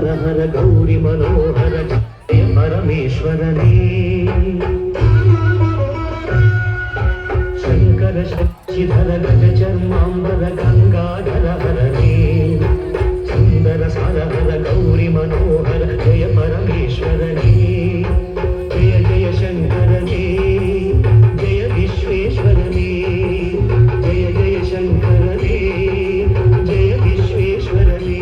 ಹರ ಹರ ಗೌರಿ ಮನೋಹರ ಜಯ ಪರಮೇಶ್ವರನೇ ಶಂಕರ ಶಕ್ತಿಧರ ಗಜ ಚರ್ಮಾಂಬರ ಗಂಗಾಧರ ಹರನೇ ಸುಂದರ ಸರ ಹರ ಗೌರಿ ಮನೋಹರ ಜಯ ಪರಮೇಶ್ವರನೇ ಜಯ ಜಯ ಶಂಕರನೇ ಜಯ ವಿಶ್ವೇಶ್ವರನೇ ಜಯ ಜಯ ಶಂಕರನೇ ಜಯ ವಿಶ್ವೇಶ್ವರನೇ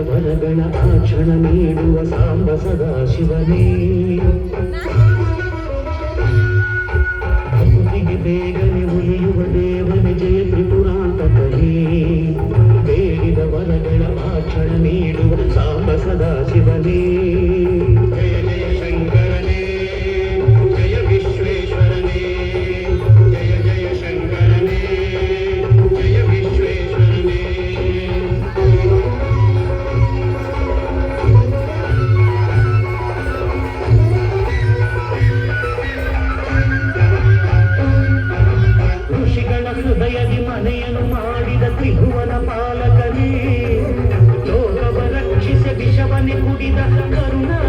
ವರಗಳ ಆಕ್ಷಣ ನೀಡುವ ಸಾಂಬ ಸದಾ ಶಿವನೇ ಭಕ್ತಿಗೆ ಬೇಗನೆ ಉಳಿಯುವ ದೇವನೇ ಜಯ ತ್ರಿಪುರಾಂತಕನೇ ಬೇಡಿದ ವರಗಳ ಆಕ್ಷಣ ನೀಡುವ ಸಾಂಬ ಸದಾ ಶಿವನೇ ಜಯ ಜಯ ಶಂಕರನೇ ಜಯ ವಿಶ್ವೇಶ್ವರನೇ ಜಯ ಜಯ ಶಂಕರನೇ ಜಯ ವಿಶ್ವೇಶ್ವರನೇ ಹೃದಯದಿ ಮನೆಯನ್ನು ಮಾಡಿದ ತ್ರಿಭುವನ ಪಾಲಕನೇ ಲೋಕವ ರಕ್ಷಿಸಿ ವಿಷವನೆ ಕುಡಿದ ಕರುಣಾ